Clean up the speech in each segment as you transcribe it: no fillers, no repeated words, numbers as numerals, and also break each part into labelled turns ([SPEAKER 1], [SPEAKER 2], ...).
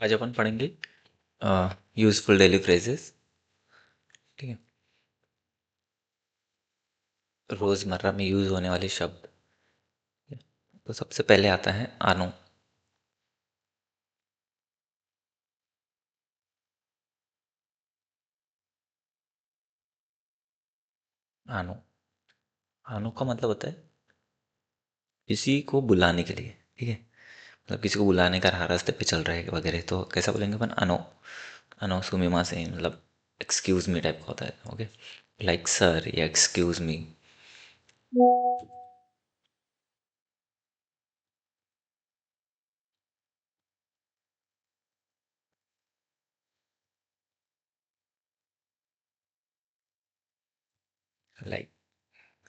[SPEAKER 1] आज अपन पढ़ेंगे useful daily phrases. ठीक है। रोजमर्रा में यूज होने वाले शब्द। तो सबसे पहले आता है आनो। आनो। आनो का मतलब होता है किसी को बुलाने के लिए। ठीक है। मतलब किसी को बुलाने का रहा, रास्ते पे चल रहा है वगैरह, तो कैसा बोलेंगे अपन? अनो। अनो सुमिमा से, मतलब एक्सक्यूज मी टाइप का होता है। ओके। लाइक सर या एक्सक्यूज मी। लाइक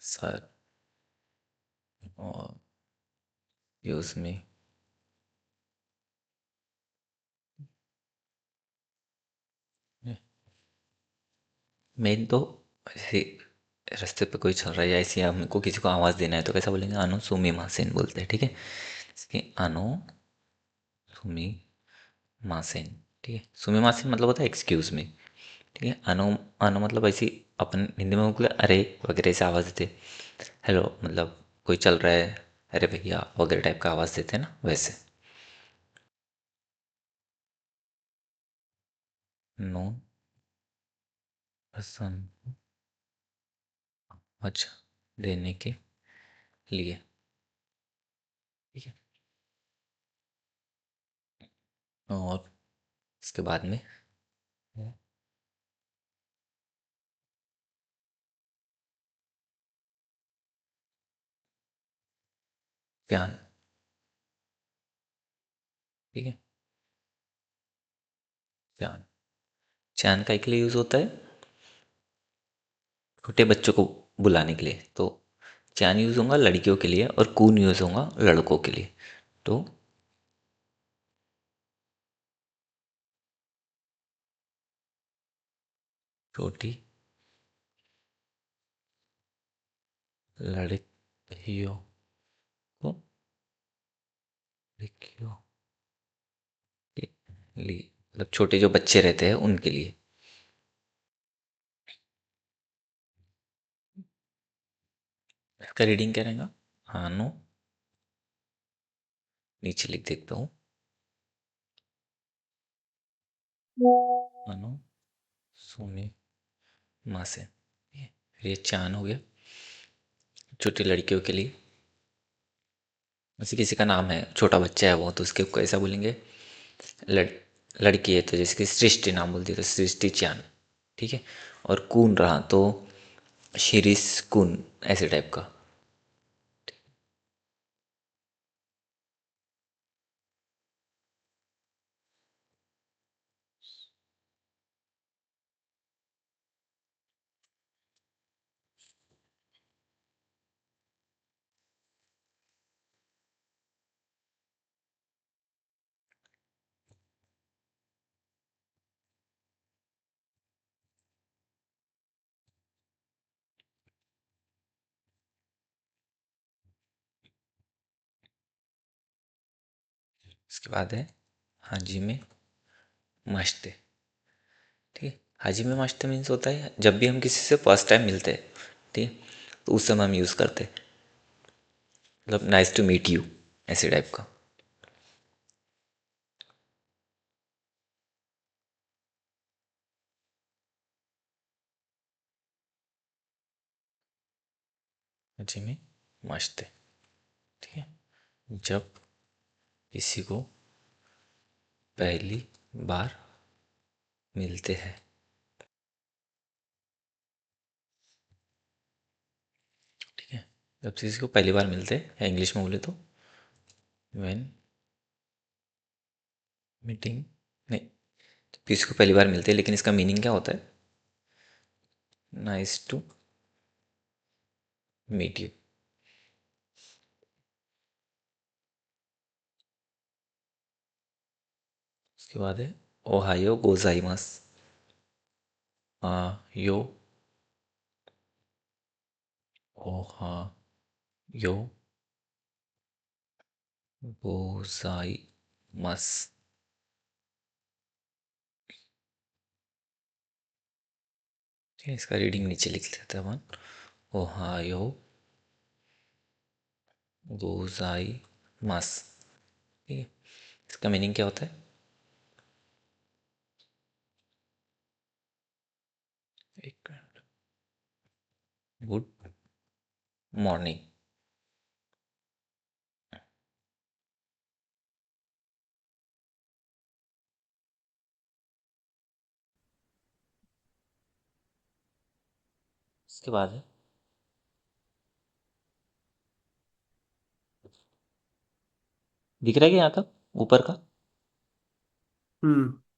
[SPEAKER 1] सर और यूज मी। मेन तो ऐसे रास्ते पे कोई चल रहा है या ऐसे हमको किसी को आवाज़ देना है तो कैसा बोलेंगे? अनु सुमी मासेन बोलते हैं। ठीक है। इसके अनु सुमी मासेन। ठीक है। सुमी मासेन मतलब होता है एक्सक्यूज मी। ठीक है। अनु अनु मतलब ऐसी अपन हिंदी में बोले अरे वगैरह से आवाज़ देते। हेलो मतलब कोई चल रहा है, अरे भैया वगैरह टाइप का आवाज़ देते हैं ना, वैसे। नो पसंद। अच्छा। देने के लिए। ठीक है। और इसके बाद में प्यान। ठीक है। प्यान। चैन का के लिए यूज़ होता है छोटे बच्चों को बुलाने के लिए। तो चैन यूज़ होगा लड़कियों के लिए और कून यूज़ होगा लड़कों के लिए। तो छोटी लड़कियों को, लड़कियों के लिए, मतलब छोटे जो बच्चे रहते हैं उनके लिए। इसका रीडिंग क्या रहेगा? आनो, नीचे लिख देता हूँ, आनो सुमी मासे। फिर ये चान हो गया छोटी लड़कियों के लिए। जैसे किसी का नाम है, छोटा बच्चा है वो, तो उसके को ऐसा बोलेंगे। लड़ लड़की है तो जैसे कि सृष्टि नाम बोलती है तो सृष्टि चान। ठीक है। और कून रहा तो शिरीष कून, ऐसे टाइप का। इसके बाद है हाजी में मस्ते। ठीक है। हाजी में मस्ते मीन्स होता है जब भी हम किसी से फर्स्ट टाइम मिलते हैं, ठीक है, तो उस समय हम यूज़ करते हैं। मतलब नाइस टू मीट यू, ऐसे टाइप का। हाजी में मस्ते। ठीक है। जब किसी को पहली बार मिलते हैं। ठीक है। जब किसी को पहली बार मिलते हैं, या इंग्लिश में बोले तो व्हेन मीटिंग, नहीं, जब किसी को पहली बार मिलते हैं, लेकिन इसका मीनिंग क्या होता है? Nice to meet you. उसके बाद है ओहायो गोजाइमस। यो ओहा यो गोजाइमस। ठीक है, इसका रीडिंग नीचे लिख लेते हैं अपन। ओहायो गोजाई मस। ठीक है, इसका मीनिंग क्या होता है? एक गुड मॉर्निंग। इसके बाद है, दिख रहा है कि यहाँ तक ऊपर का?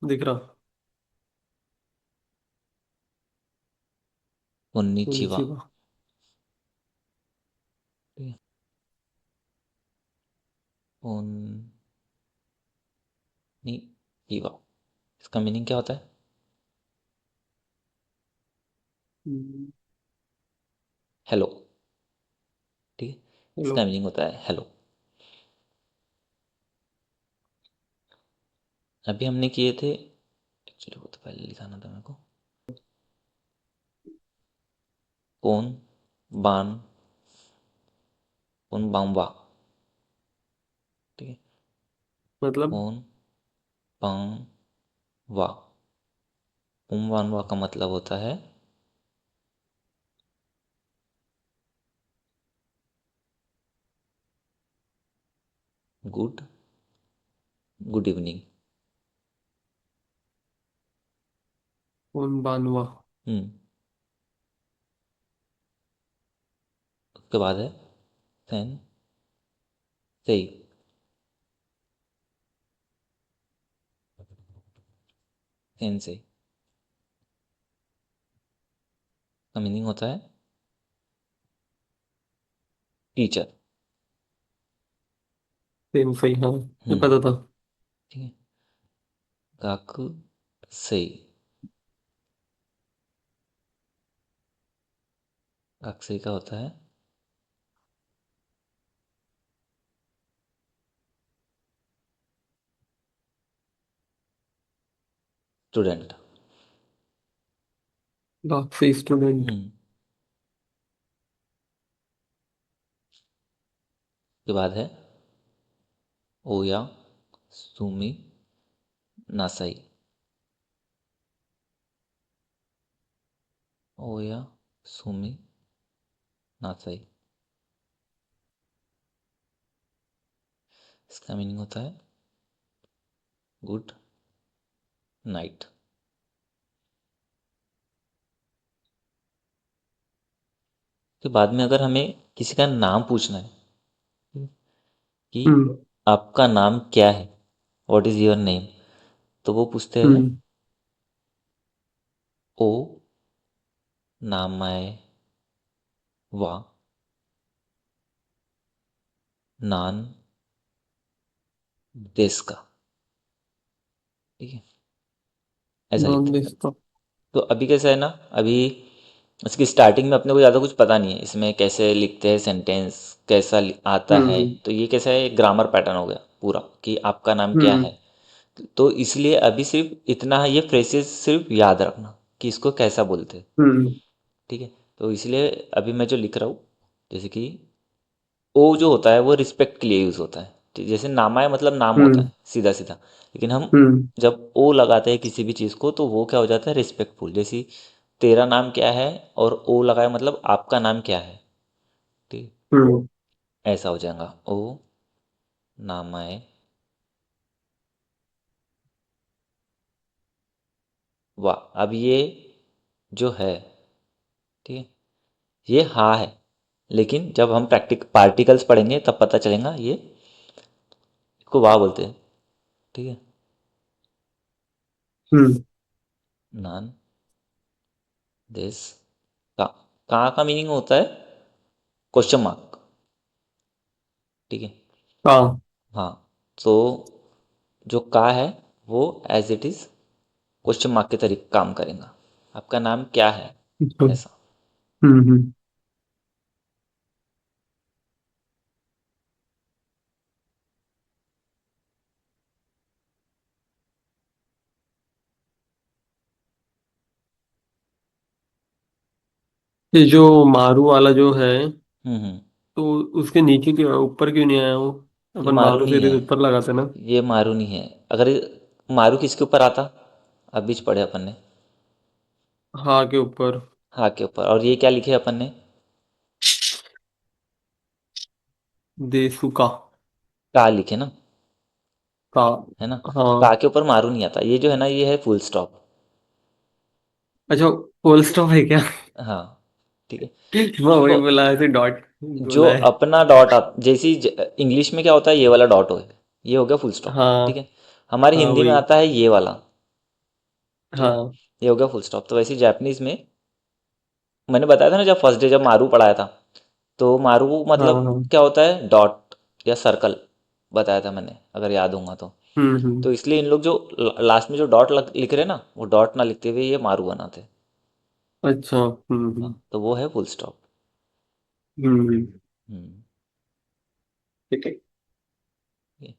[SPEAKER 2] दिख रहा।
[SPEAKER 1] कोन्निचिवा।
[SPEAKER 2] कोनिचिवा।
[SPEAKER 1] ठीक है, कोन्निचिवा, इसका मीनिंग क्या होता है?
[SPEAKER 2] हम्म,
[SPEAKER 1] हेलो। ठीक है,
[SPEAKER 2] हेलो।
[SPEAKER 1] इसका मीनिंग होता है हेलो। अभी हमने किए थे, एक्चुअली वो तो पहले लिखाना था मेरे को। कोन बान कोन बाम्बा। ठीक है,
[SPEAKER 2] मतलब।
[SPEAKER 1] कोन बाम वा। उमवानवा का मतलब होता है गुड गुड इवनिंग।
[SPEAKER 2] कौन बानवा।
[SPEAKER 1] हम्म। उसके बाद है सेन सही। सेन से का मीनिंग होता है टीचर।
[SPEAKER 2] सेम सही, हाँ। ये
[SPEAKER 1] हम्म।
[SPEAKER 2] पता था।
[SPEAKER 1] ठीक है, गाकु सही। गाकु सही का होता है स्टूडेंट।
[SPEAKER 2] काफी स्टूडेंट।
[SPEAKER 1] हम्म। के बाद है ओया सुमी नासाई। ओया सुमी नासाई, इसका मीनिंग होता है गुड नाइट। के बाद में अगर हमें किसी का नाम पूछना है कि
[SPEAKER 2] हम्म।
[SPEAKER 1] आपका नाम क्या है, व्हाट इज योर नेम, तो वो पूछते हैं
[SPEAKER 2] हम्म।
[SPEAKER 1] ओ नामाए वा नान देश का। ठीक है, ऐसा
[SPEAKER 2] नॉन
[SPEAKER 1] लिखते हैं।
[SPEAKER 2] वेज तो।
[SPEAKER 1] तो अभी कैसा है ना, अभी इसकी स्टार्टिंग में अपने को ज़्यादा कुछ पता नहीं है इसमें कैसे लिखते हैं सेंटेंस, कैसा आता है।
[SPEAKER 2] हम्म।
[SPEAKER 1] तो ये कैसा है, ग्रामर पैटर्न हो गया पूरा कि आपका नाम क्या
[SPEAKER 2] हम्म।
[SPEAKER 1] है। तो इसलिए अभी सिर्फ इतना है, ये फ्रेजेस सिर्फ याद रखना कि इसको कैसा बोलते हैं।
[SPEAKER 2] हम्म।
[SPEAKER 1] ठीक है, तो इसलिए अभी मैं जो लिख रहा हूँ, जैसे कि ओ जो होता है वो रिस्पेक्ट के लिए यूज़ होता है। जैसे नामाय मतलब नाम होता
[SPEAKER 2] हम्म।
[SPEAKER 1] है सीधा सीधा, लेकिन हम
[SPEAKER 2] हम्म।
[SPEAKER 1] जब ओ लगाते हैं किसी भी चीज़ को तो वो क्या हो जाता है, रिस्पेक्टफुल। जैसे तेरा नाम क्या है और ओ लगाए मतलब आपका नाम क्या है। ठीक,
[SPEAKER 2] हम्म।
[SPEAKER 1] ऐसा हो जाएगा ओ नामाय वाह। अब ये जो है, ठीक है, ये हाँ है, लेकिन जब हम प्रैक्टिक पार्टिकल्स पढ़ेंगे तब पता चलेगा ये इसको वाह बोलते हैं। ठीक है,
[SPEAKER 2] हम्म।
[SPEAKER 1] नान दिस का, का मीनिंग होता है क्वेश्चन मार्क। ठीक है,
[SPEAKER 2] हाँ।
[SPEAKER 1] हाँ, तो जो का है वो as it is question mark के तरीके काम करेगा। आपका नाम क्या है,
[SPEAKER 2] अच्छा।
[SPEAKER 1] ऐसा।
[SPEAKER 2] हम्म। ये जो मारू वाला जो है,
[SPEAKER 1] हम्म।
[SPEAKER 2] तो उसके नीचे क्यों है, ऊपर क्यों नहीं आया वो?
[SPEAKER 1] ये
[SPEAKER 2] अपन
[SPEAKER 1] मारू
[SPEAKER 2] मारू
[SPEAKER 1] नहीं
[SPEAKER 2] सीरीज
[SPEAKER 1] है।
[SPEAKER 2] ऊपर लगाते ना।
[SPEAKER 1] ये मारू नहीं है। अगर मारू किसके ऊपर आता, अब बीच पढ़े अपन ने।
[SPEAKER 2] हाँ के ऊपर।
[SPEAKER 1] हाँ के ऊपर। और ये क्या लिखे अपन ने?
[SPEAKER 2] देसुका।
[SPEAKER 1] का लिखे ना,
[SPEAKER 2] का।
[SPEAKER 1] है ना। तो का
[SPEAKER 2] हाँ।
[SPEAKER 1] के ऊपर मारू नहीं आता। ये जो है ना, ये है फुल स्टॉप।
[SPEAKER 2] अच्छा, फुल स्टॉप है क्या?
[SPEAKER 1] हाँ, ठीक है।
[SPEAKER 2] मैं वही
[SPEAKER 1] देखो,
[SPEAKER 2] बोला, ऐसे डॉट
[SPEAKER 1] जो
[SPEAKER 2] बोला है।
[SPEAKER 1] अपना डॉट जैसे इंग्लिश में क्या होता है, ये वाला डॉट हो, ये हो गया फुल स्टॉप, ठीक
[SPEAKER 2] हाँ।
[SPEAKER 1] है। हमारे
[SPEAKER 2] हाँ
[SPEAKER 1] हिंदी में
[SPEAKER 2] वही।
[SPEAKER 1] आता है ये वाला, ठीक है।
[SPEAKER 2] हाँ
[SPEAKER 1] ये हो गया फुल स्टॉप। तो वैसे जापानीज में मैंने बताया था ना, जब फर्स्ट डे जब मारू पढ़ाया था, तो मारू
[SPEAKER 2] हाँ
[SPEAKER 1] मतलब
[SPEAKER 2] हाँ।
[SPEAKER 1] क्या होता है, डॉट या सर्कल बताया था मैंने, अगर याद होगा तो।
[SPEAKER 2] हम्म।
[SPEAKER 1] तो इसलिए इन लोग जो लास्ट में जो डॉट लिख रहे हैं ना, वो डॉट ना लिखते हुए ये मारू बनाते।
[SPEAKER 2] अच्छा।
[SPEAKER 1] हाँ, तो वो है फुल स्टॉप।
[SPEAKER 2] हम्म।
[SPEAKER 1] हम्म।
[SPEAKER 2] ठीक है।
[SPEAKER 1] ये-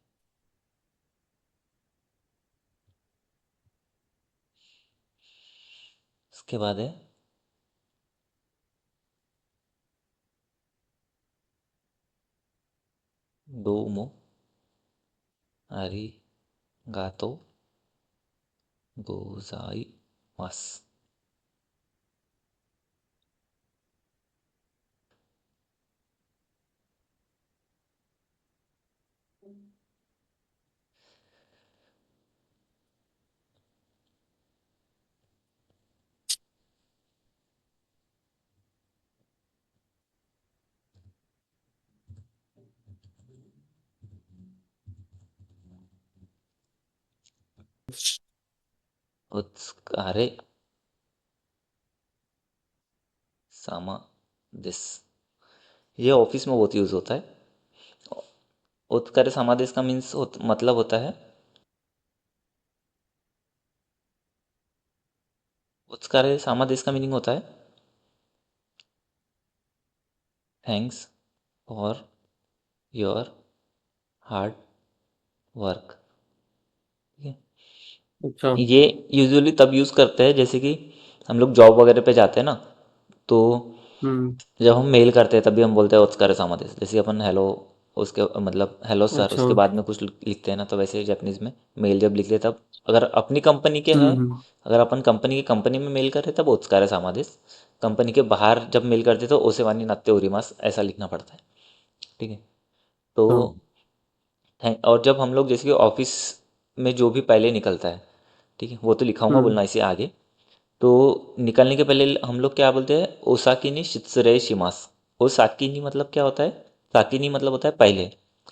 [SPEAKER 1] इसके बाद है डोमो, आरी, गातो, गोजाई, मस। उत्स्कारे सामा दिस, ये ऑफिस में बहुत यूज होता है। उत्कर्ष समादेश का मीन्स मतलब होता है, उत्कर्ष समादेश का मीनिंग होता है thanks for your hard work.
[SPEAKER 2] अच्छा।
[SPEAKER 1] ये यूजुअली तब यूज़ करते हैं जैसे कि हम लोग जॉब वगैरह पे जाते हैं ना, तो
[SPEAKER 2] हम्म।
[SPEAKER 1] जब हम मेल करते हैं तभी हम बोलते हैं उत्कर समादेश। जैसे अपन हेलो, उसके मतलब हेलो सर,
[SPEAKER 2] अच्छा।
[SPEAKER 1] उसके बाद में कुछ लिखते हैं ना, तो वैसे जापानीज में मेल जब लिखते हैं तब, अगर अपनी कंपनी के हैं,
[SPEAKER 2] हम्म।
[SPEAKER 1] अगर अपन कंपनी की कंपनी में मेल कर रहे हैं तब उत्कार समादेश। कंपनी के बाहर जब मेल करते हैं तो ओसे वानी नात्ते ओरिमास ऐसा लिखना पड़ता है, ठीक है। तो
[SPEAKER 2] हाँ।
[SPEAKER 1] और जब हम लोग जैसे कि ऑफिस में जो भी पहले निकलता है, ठीक है, वो तो लिखाऊंगा
[SPEAKER 2] हम्म
[SPEAKER 1] बोलना इसे आगे। तो निकलने के पहले हम लोग क्या बोलते हैं, ओसाकिनी शित्सुरे शिमास। ओसाकिनी मतलब क्या होता है, साकिनी मतलब होता है पहले,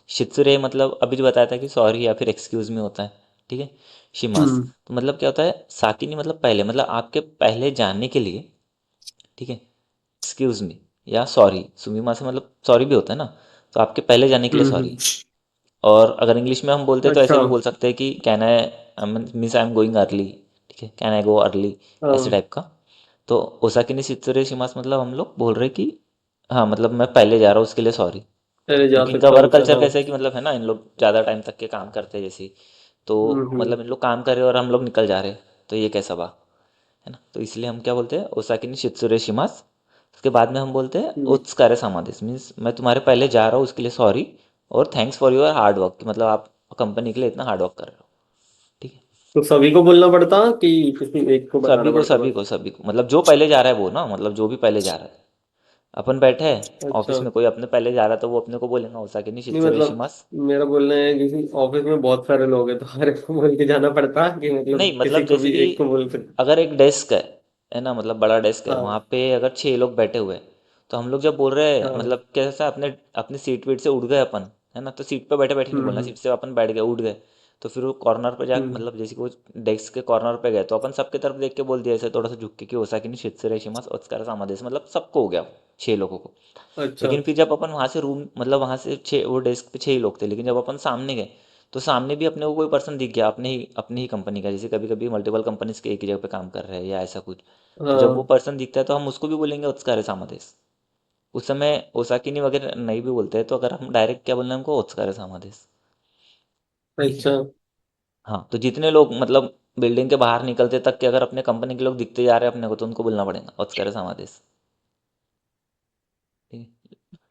[SPEAKER 1] शित्सुरे मतलब अभी जो बताया था कि सॉरी या फिर एक्सक्यूज में होता है, ठीक है। शिमास
[SPEAKER 2] हम्म
[SPEAKER 1] तो मतलब क्या होता है, साकिनी मतलब पहले, मतलब आपके पहले जानने के लिए, ठीक है। एक्सक्यूज मी या सॉरी, सुमीमा से मतलब सॉरी भी होता है ना, तो आपके पहले जाने के लिए
[SPEAKER 2] हम्म।
[SPEAKER 1] सॉरी। और अगर इंग्लिश में हम बोलते हैं तो ऐसे
[SPEAKER 2] अच्छा।
[SPEAKER 1] भी बोल सकते हैं कि can I means I am going early, ठीक है, कैन आई गो अर्ली, ऐसे
[SPEAKER 2] हाँ,
[SPEAKER 1] टाइप का। तो ओसाकिनी शित्सुरे शिमास मतलब हम लोग बोल रहे हैं कि हाँ मतलब मैं पहले जा रहा हूँ उसके लिए सॉरी।
[SPEAKER 2] पहले जा
[SPEAKER 1] क्योंकि इनका
[SPEAKER 2] सकता हूँ
[SPEAKER 1] वर्क
[SPEAKER 2] उसे,
[SPEAKER 1] कल्चर
[SPEAKER 2] हाँ।
[SPEAKER 1] कैसा है कि मतलब है ना, इन लोग ज़्यादा टाइम तक के काम करते हैं जैसे, तो
[SPEAKER 2] हम्म।
[SPEAKER 1] मतलब इन लोग काम कर रहे हैं और हम लोग निकल जा रहे हैं, तो ये कैसा बा, है ना। तो इसलिए हम क्या बोलते हैं, ओसाकिनी शित्सुरे शिमास। उसके बाद में हम बोलते हैं
[SPEAKER 2] हम्म।
[SPEAKER 1] उत्सुकारे समादेश, मीन्स मैं तुम्हारे पहले जा रहा हूँ उसके लिए सॉरी, और thanks for your hard work, मतलब आप कंपनी के लिए इतना हार्ड वर्क कर रहे हो, ठीक है।
[SPEAKER 2] तो सभी को बोलना पड़ता कि किसी एक को
[SPEAKER 1] सभी
[SPEAKER 2] बताना
[SPEAKER 1] को
[SPEAKER 2] पड़ता
[SPEAKER 1] सभी
[SPEAKER 2] बस?
[SPEAKER 1] को सभी को, मतलब जो पहले जा रहा है वो ना, मतलब जो भी पहले जा रहा है। अपन बैठे हैं
[SPEAKER 2] अच्छा।
[SPEAKER 1] ऑफिस में, कोई अपने पहले जा रहा है तो वो अपने को बोलेगा ओसाकिनी
[SPEAKER 2] नहीं
[SPEAKER 1] शित्सुरे
[SPEAKER 2] मतलब,
[SPEAKER 1] शिमास।
[SPEAKER 2] मेरा बोलना है किसी ऑफिस में बहुत सारे लोग हैं, तो हर एक को बोल के जाना पड़ता कि मतलब
[SPEAKER 1] नहीं
[SPEAKER 2] किसी
[SPEAKER 1] मतलब
[SPEAKER 2] को
[SPEAKER 1] जैसे
[SPEAKER 2] भी
[SPEAKER 1] कि
[SPEAKER 2] एक को बोल सकते?
[SPEAKER 1] अगर एक डेस्क है ना, मतलब बड़ा डेस्क है, वहाँ
[SPEAKER 2] हाँ
[SPEAKER 1] पे अगर 6 लोग बैठे हुए हैं, तो हम लोग जब बोल रहे हैं
[SPEAKER 2] हाँ।
[SPEAKER 1] मतलब कैसा, अपने अपनी सीट वीट से उठ गए अपन, है ना, तो सीट पे बैठे बैठे नहीं बोलना,
[SPEAKER 2] हम्म
[SPEAKER 1] सीट से अपन बैठ गए उठ गए, तो फिर वो कॉर्नर पे जा,
[SPEAKER 2] हम्म।
[SPEAKER 1] मतलब जैसे कि वो डेस्क के कॉर्नर पे गए तो अपन सबके तरफ देख के बोल दिया ऐसे थोड़ा सा झुक के कि ओसाकिनी शित्सुरे शिमास ओत्सुकारे समादेश, मतलब सबको हो गया, 6 लोगों को।
[SPEAKER 2] अच्छा।
[SPEAKER 1] लेकिन फिर जब अपन वहाँ से रूम, मतलब वहाँ से छः, वो डेस्क पे 6 ही लोग थे, लेकिन जब अपन सामने गए तो सामने भी अपने को कोई पर्सन दिख गया, अपनी ही कंपनी का, जैसे कभी कभी मल्टीपल कंपनीज के एक ही जगह पे काम कर रहे हैं या ऐसा कुछ। तो जब वो
[SPEAKER 2] हाँ।
[SPEAKER 1] पर्सन दिखता है तो हम उसको भी बोलेंगे उत्सुकारे सामादेश। उस समय ओसाकिनी वगैरह नहीं भी बोलते हैं, तो अगर हम डायरेक्ट क्या बोलना है हमको, उत्सुकारे सामादेश।
[SPEAKER 2] अच्छा।
[SPEAKER 1] हाँ, तो जितने लोग मतलब बिल्डिंग के बाहर निकलते तक के अगर अपने कंपनी के लोग दिखते जा रहे हैं अपने को, तो उनको बोलना पड़ेगा उत्सुकारे सामादेश।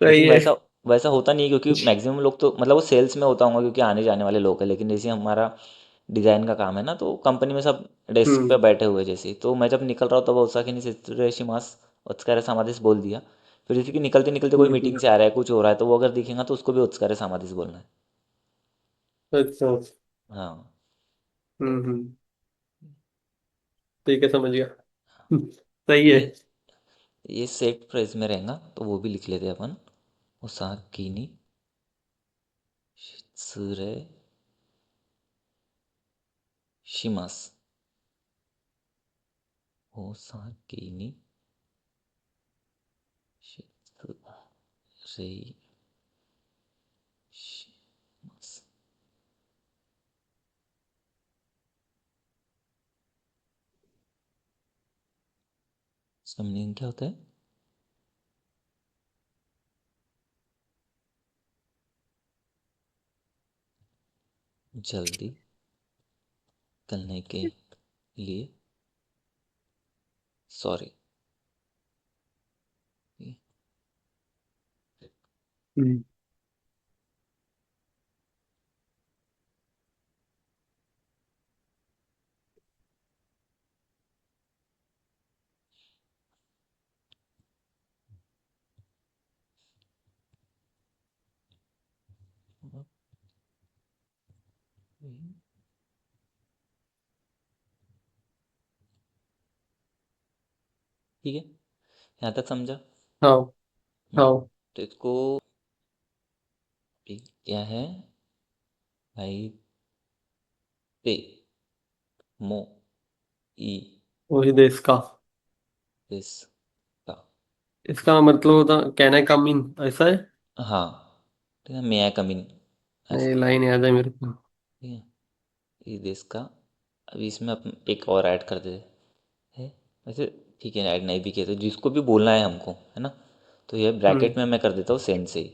[SPEAKER 2] सही
[SPEAKER 1] लेकिन
[SPEAKER 2] है।
[SPEAKER 1] वैसा वैसा होता नहीं है, क्योंकि मैक्सिमम लोग तो मतलब वो सेल्स में होता होगा क्योंकि आने जाने वाले लोग हैं, लेकिन जैसे हमारा डिज़ाइन का काम है ना, तो कंपनी में सब डेस्क पे
[SPEAKER 2] हम्म
[SPEAKER 1] बैठे हुए जैसे, तो मैं जब निकल रहा हूँ तब ओसाकी ने शिमास ओत्सुकारे सामादिस बोल दिया। फिर जैसे कि निकलते निकलते कोई
[SPEAKER 2] हम्म।
[SPEAKER 1] मीटिंग से आ रहा है, कुछ हो रहा है, तो वो अगर दिखेगा तो उसको भी ओत्सुकारे सामादिस बोलना है।
[SPEAKER 2] अच्छा।
[SPEAKER 1] हाँ।
[SPEAKER 2] हम्म। ठीक है, समझ गया। सही है।
[SPEAKER 1] ये ये सेट फ्रेज में रहेगा तो वो भी लिख लेते हैं अपन। ओसाकी नी शित्सुरे शिमास। ओसाकी नी शित्सुरे शिमास। इसका मीनिंग क्या होता है? जल्दी करने के लिए सॉरी।
[SPEAKER 2] हम्म
[SPEAKER 1] ठीक है, यहाँ तक समझा?
[SPEAKER 2] हाँ
[SPEAKER 1] हम्म,
[SPEAKER 2] हाँ।
[SPEAKER 1] तो इसको क्या है भाई? पे मो ई
[SPEAKER 2] वही देश का।
[SPEAKER 1] दिस का।
[SPEAKER 2] इसका मतलब होता कैन आई कम इन, ऐसा है।
[SPEAKER 1] हाँ, ठीक है, मे आई कम इन,
[SPEAKER 2] ये
[SPEAKER 1] ऐसा।
[SPEAKER 2] लाइन याद है मेरे को।
[SPEAKER 1] ठीक है, ई दिस का। अभी इसमें अपन एक और ऐड कर देते हैं वैसे। ठीक है, ऐड नहीं भी किया तो जिसको भी बोलना है हमको, है ना, तो ये
[SPEAKER 2] हम्म।
[SPEAKER 1] ब्रैकेट में मैं कर देता हूँ सेंस से ही।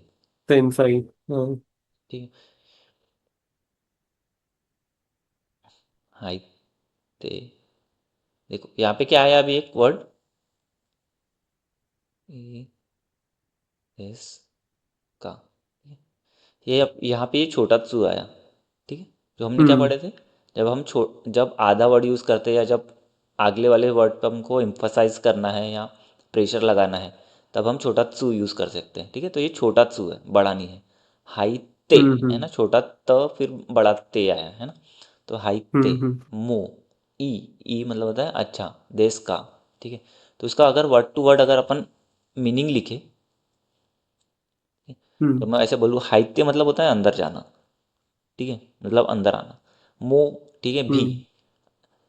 [SPEAKER 2] सेम सही। हाँ।
[SPEAKER 1] ठीक है। हाई ते, देखो यहाँ पे क्या आया अभी एक वर्ड, ई दिस का। ये अब यहाँ पे ये छोटा त्सु आया। ठीक है, जो हमने क्या
[SPEAKER 2] हम्म
[SPEAKER 1] पढ़े थे, जब आधा वर्ड यूज़ करते हैं या जब अगले वाले वर्ड पे हमको एम्फसाइज करना है या प्रेशर लगाना है, तब हम छोटा त्सु यूज़ कर सकते हैं। ठीक है, तो ये छोटा त्सु है, बड़ा नहीं है। हाई ते, है ना,
[SPEAKER 2] हम्म।
[SPEAKER 1] छोटा त फिर बड़ा ते आया है ना, तो हाई ते
[SPEAKER 2] हम्म।
[SPEAKER 1] मो ई। ई मतलब होता है अच्छा, देश का। ठीक है, तो इसका अगर वर्ड टू वर्ड अगर अपन मीनिंग लिखे, तो
[SPEAKER 2] हम्म
[SPEAKER 1] मैं ऐसे बोलूँ, हाइत्य मतलब होता है अंदर जाना। ठीक है, मतलब अंदर आना। मो, ठीक है, भी।
[SPEAKER 2] हम्म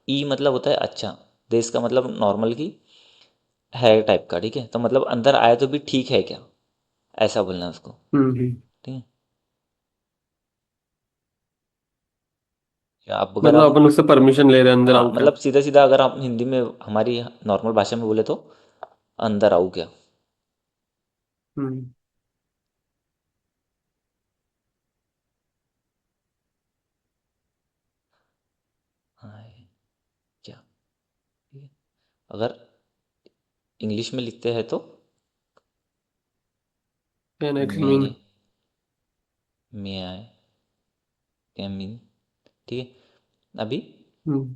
[SPEAKER 1] ई मतलब होता है अच्छा, देश का मतलब नॉर्मल की है टाइप का। ठीक है, तो मतलब अंदर आए तो भी ठीक है क्या, ऐसा बोलना है उसको।
[SPEAKER 2] हम्म।
[SPEAKER 1] ठीक है, या आप अगर
[SPEAKER 2] मतलब
[SPEAKER 1] हम,
[SPEAKER 2] अपन उससे परमिशन ले रहे हैं अंदर
[SPEAKER 1] हाँ
[SPEAKER 2] आऊँ क्या।
[SPEAKER 1] मतलब सीधा सीधा अगर आप हिंदी में हमारी नॉर्मल भाषा में बोले तो अंदर आऊँ क्या।
[SPEAKER 2] हम्म।
[SPEAKER 1] आए क्या। ठीक है, अगर इंग्लिश में लिखते हैं तो
[SPEAKER 2] कैन आई कम
[SPEAKER 1] मे
[SPEAKER 2] इन।
[SPEAKER 1] मे आए कैम इन। ठीक है, अभी
[SPEAKER 2] हम्म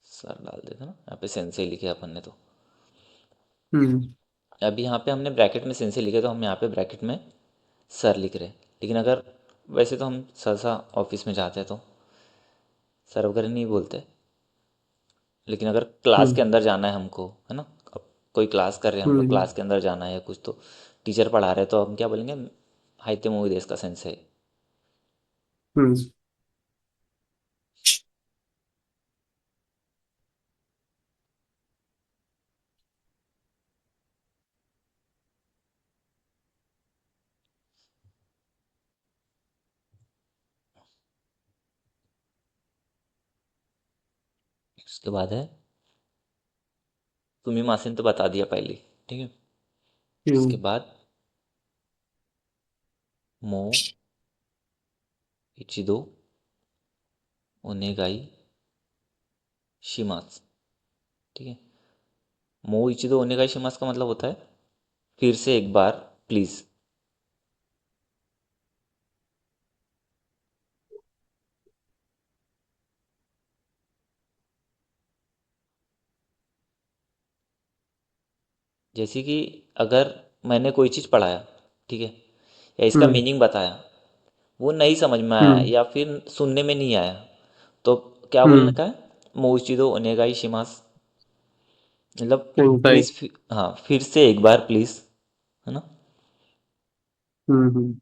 [SPEAKER 1] सर डाल देते ना, यहाँ पे सेंसे लिखे अपन ने तो।
[SPEAKER 2] हम्म
[SPEAKER 1] अभी यहाँ पे हमने ब्रैकेट में सेंसे लिखे तो हम यहाँ पे ब्रैकेट में सर लिख रहे हैं। लेकिन अगर वैसे तो हम सर सा ऑफिस में जाते हैं तो सर वगैरह नहीं बोलते। लेकिन अगर क्लास के
[SPEAKER 2] हम्म
[SPEAKER 1] अंदर जाना है हमको, है ना, अब कोई क्लास कर रहे हैं हम लोग,
[SPEAKER 2] हम्म
[SPEAKER 1] क्लास के अंदर जाना है या कुछ, तो टीचर पढ़ा रहे हैं तो हम क्या बोलेंगे, हाइते मूवी देश का सेंस है।
[SPEAKER 2] हम्म।
[SPEAKER 1] उसके बाद है तुम्ही मासिन, तो बता दिया पहले। ठीक है, उसके
[SPEAKER 2] हम्म।
[SPEAKER 1] बाद मो इचिदो ओनेगाई शिमास। ठीक है। मो इचिदो ओनेगाई शिमास का मतलब होता है फिर से एक बार प्लीज। जैसे कि अगर मैंने कोई चीज़ पढ़ाया, ठीक है, या इसका
[SPEAKER 2] हम्म।
[SPEAKER 1] मीनिंग बताया, वो नहीं समझ में आया
[SPEAKER 2] हम्म।
[SPEAKER 1] या फिर सुनने में नहीं आया, तो क्या बोलने
[SPEAKER 2] हम्म।
[SPEAKER 1] का है? मोइचिदो ओनेगाई शिमास। मतलब
[SPEAKER 2] सही।
[SPEAKER 1] प्लीज़, हाँ, फिर से एक बार प्लीज़, है ना।
[SPEAKER 2] हम्म।